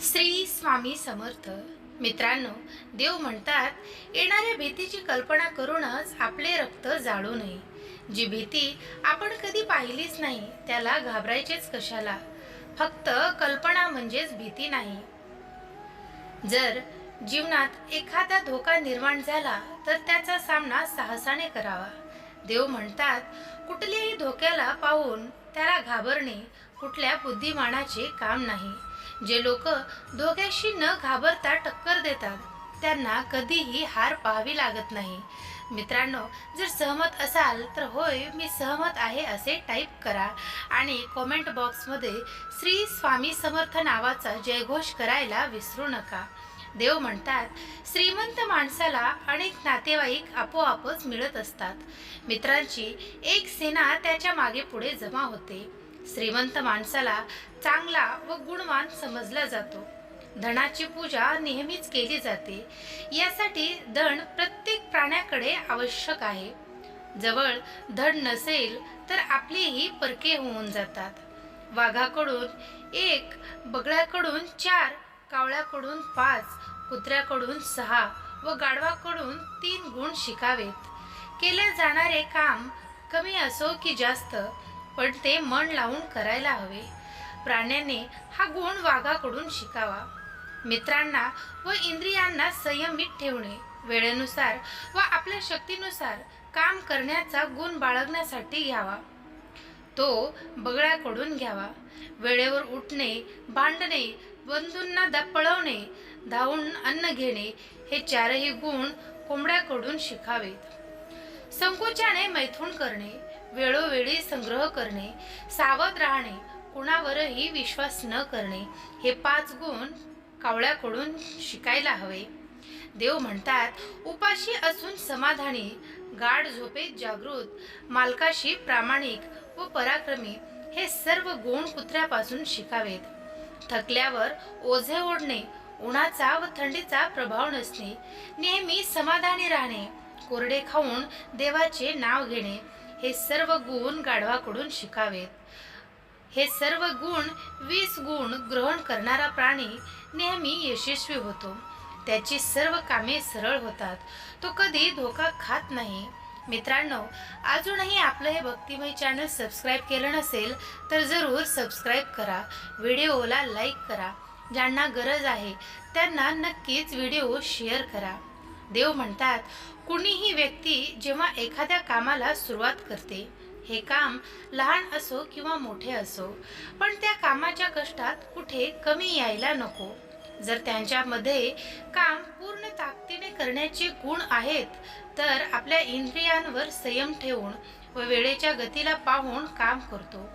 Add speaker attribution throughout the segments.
Speaker 1: श्री स्वामी समर्थ. मित्रांनो, देव म्हणतात, येणाऱ्या भीतीची कल्पना करूनच आपले रक्त जाळू नये. जी भीती आपण कधी पाहिलीच नाही त्याला घाबरायचेच कशाला. फक्त कल्पना म्हणजेच भीती नाही. जर जीवनात एखादा धोका निर्माण झाला तर त्याचा सामना साहसाने करावा. देव म्हणतात, कुठल्याही धोक्याला पाहून त्याला घाबरणे कुठल्या बुद्धिमानाचे काम नाही. जे लोक धोक्याशी न घाबरता टक्कर देतात त्यांना कधीही हार पाहावी लागत नाही. मित्रांनो, जर सहमत असाल तर होय मी सहमत आहे असे टाईप करा आणि कॉमेंट बॉक्समध्ये श्री स्वामी समर्थ नावाचा जयघोष करायला विसरू नका. देव म्हणतात, श्रीमंत माणसाला अनेक नातेवाईक आपोआपच मिळत असतात. मित्रांची एक सेना त्याच्या मागे पुढे जमा होते. श्रीमंत माणसाला चांगला व गुणवान समजला जातो. धनाची पूजा नेहमीच केली जाते. यासाठी धन प्रत्येक प्राण्याकडे आवश्यक आहे. जवळ धन नसेल तर आपलेही परके होऊन जातात. वाघाकडून 1, बगळ्याकडून 4, कावळ्याकडून 5, कुत्र्याकडून 6 व गाढवाकडून 3 गुण शिकावेत. केले जाणारे काम कमी असो की जास्त, पण ते मन लावून करायला हवे. प्राण्याने हा गुण वाघाकडून शिकावा. मित्रांना व इंद्रियांना संयमित ठेवणे, वेळेनुसार व आपल्या शक्तीनुसार काम करण्याचा गुण बाळगण्यासाठी घ्यावा. तो बगळ्याकडून घ्यावा. वेळेवर उठणे, भांडणे, बंधूंना पळवणे, धावून अन्न घेणे हे 4ही गुण कोंबड्याकडून शिकावेत. संकोचाने मैथुन करणे, वेळोवेळी संग्रह करणे, सावध राहणे, कुणावरही विश्वास न करणे हे 5 गुण कावळ्याकडून शिकायला हवे. देव म्हणतात, उपाशी असून समाधानी, गाढ झोपेत जागृत, मालकाशी प्रामाणिक व पराक्रमी हे सर्व गुण कुत्र्यापासून शिकावेत. थकल्यावर ओझे ओढणे, उन्हाचा व थंडीचा प्रभाव नसणे, नेहमी समाधानी राहणे, कोरडे खाऊन देवाचे नाव घेणे हे सर्व गुण गाढवाकडून शिकावेत. हे सर्व गुण 20 गुण ग्रहण करणारा प्राणी नेहमी यशस्वी होतो. त्याची सर्व कामे सरळ होतात. तो कधी धोका खात नाही. मित्रांनो, अजूनही आपलं हे भक्तिमय चॅनल सबस्क्राईब केलं नसेल तर जरूर सबस्क्राईब करा. व्हिडिओला लाईक करा. ज्यांना गरज आहे त्यांना नक्कीच व्हिडिओ शेअर करा. देव म्हणतात, कुणीही व्यक्ती जेव्हा एखाद्या कामाला सुरुवात करते, हे काम लहान असो किंवा मोठे असो, पण त्या कामाच्या कष्टात कुठे कमी यायला नको. जर त्यांच्यामध्ये काम पूर्ण ताकदीने करण्याचे गुण आहेत तर आपल्या इंद्रियांवर संयम ठेवून व वेळेच्या गतीला पाहून काम करतो.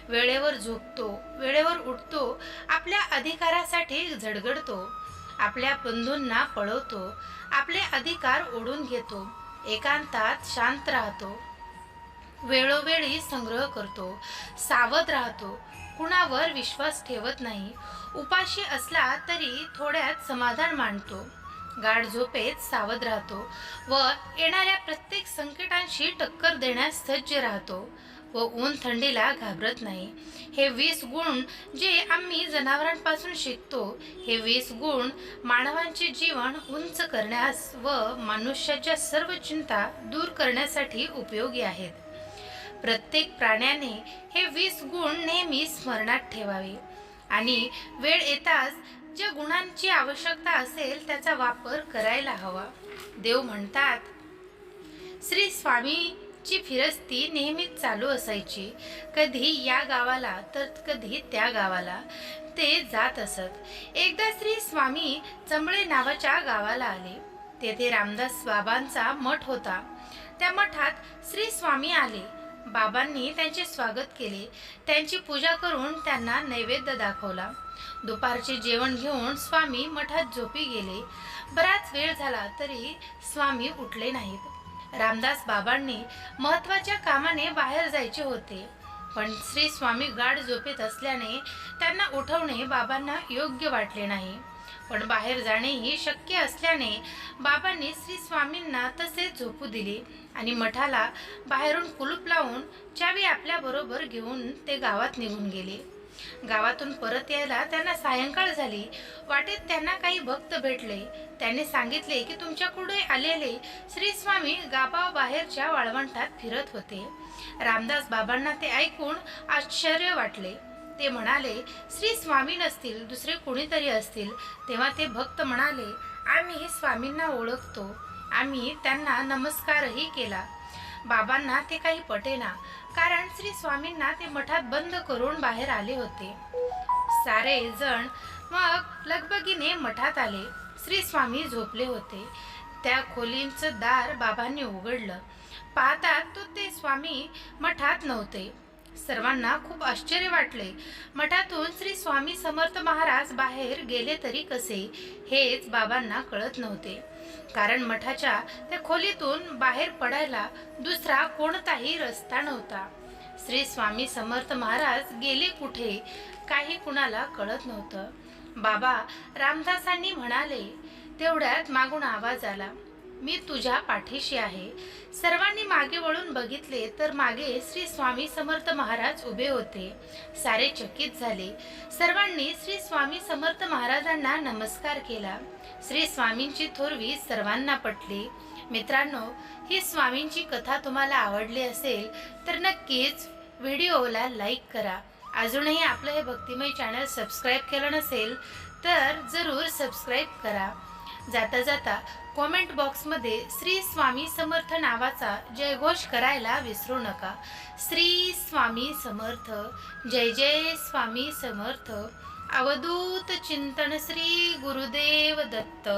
Speaker 1: वेळेवर झोपतो, वेळेवर उठतो, आपल्या अधिकारासाठी झगडतो, आपल्या बंधूंना पळवतो, आपले अधिकार ओढून घेतो, एकांतात शांत राहतो, वेळोवेळी संग्रह करतो, सावध राहतो, कुणावर विश्वास ठेवत नाही, उपाशी असला तरी थोड्यात समाधान मानतो, गाढ झोपेत सावध राहतो व येणाऱ्या प्रत्येक संकटांशी टक्कर देण्यास सज्ज राहतो व ऊन थंडीला घाबरत नाही. हे 20 गुण जे आम्ही जनावरांपासून शिकतो, हे 20 गुण मानवांचे जीवन उंच करण्यास व मनुष्याच्या सर्व चिंता दूर करण्यासाठी उपयोगी आहेत. प्रत्येक प्राण्याने हे 20 गुण नेहमी स्मरणात ठेवावे आणि वेळ येताच ज्या गुणांची आवश्यकता असेल त्याचा वापर करायला हवा. देव म्हणतात, श्री स्वामीची फिरस्ती नेहमीच चालू असायची. कधी या गावाला तर कधी त्या गावाला ते जात असत. एकदा श्री स्वामी चंबळे नावाच्या गावाला आले. तेथे रामदास बाबांचा मठ होता. त्या मठात श्री स्वामी आले. बाबांनी त्यांचे स्वागत केले. त्यांची पूजा करून त्यांना नैवेद्य दाखवला. दुपारचे जेवण घेऊन स्वामी मठात झोपी गेले. बराच वेळ झाला तरी स्वामी उठले नाहीत. रामदास बाबांनी महत्त्वाच्या कामाने बाहेर जायचे होते, पण श्री स्वामी गाढ झोपेत असल्याने त्यांना उठवणे बाबांना योग्य वाटले नाही. पण बाहेर जाणेही शक्य असल्याने बाबांनी श्री स्वामींना तसेच झोपू दिले आणि मठाला बाहेरून कुलूप लावून चावी आपल्या बरोबर घेऊन ते गावात निघून गेले. गावातून परत यायला त्यांना सायंकाळ झाली. वाटेत त्यांना काही भक्त भेटले. त्यांनी सांगितले की तुमच्याकडे आलेले श्री स्वामी गावाबाहेरच्या वाळवंटात फिरत होते. रामदास बाबांना ते ऐकून आश्चर्य वाटले. ते म्हणाले, श्री स्वामी नसतील दुसरे कोणीतरी असतील. तेव्हा ते भक्त म्हणाले, आम्ही स्वामींना ओळखतो. आम्ही त्यांना नमस्कारही केला. बाबांना ते काही पटेना, कारण श्री स्वामींना ते मठात बंद करून बाहेर आले होते. सारे जण मग लगबगीने मठात आले. श्री स्वामी झोपले होते. त्या खोलीचं दार बाबांनी उघडलं. पाहतात तो ते स्वामी मठात नव्हते. सर्वांना खूप आश्चर्य वाटले. मठातून श्री स्वामी समर्थ महाराज बाहेर गेले तरी कसे, हेच बाबांना कळत नव्हते. कारण मठाच्या त्या खोलीतून बाहेर पडायला दुसरा कोणताही रस्ता नव्हता. श्री स्वामी समर्थ महाराज गेले कुठे, काही कुणाला कळत नव्हतं. बाबा रामदासांनी म्हणाले. तेवढ्यात मागून आवाज आला, मी तुझ्या पाठीशी आहे. सर्वांनी मागे वळून बघितले तर मागे श्री स्वामी समर्थ महाराज उभे होते. सारे चकित झाले. सर्वांनी श्री स्वामी समर्थ महाराजांना नमस्कार केला. श्री स्वामींची थोरवी सर्वांना पटली. मित्रांनो, ही स्वामींची कथा तुम्हाला आवडली असेल तर नक्कीच व्हिडिओला लाईक करा. अजूनही आपलं हे भक्तिमय चॅनल सबस्क्राईब केलं नसेल तर जरूर सबस्क्राईब करा. जाता जाता कॉमेंट बॉक्समध्ये श्री स्वामी समर्थ नावाचा जयघोष करायला विसरू नका. श्री स्वामी समर्थ, जय जय स्वामी समर्थ. अवधूत चिंतन श्री गुरुदेव दत्त.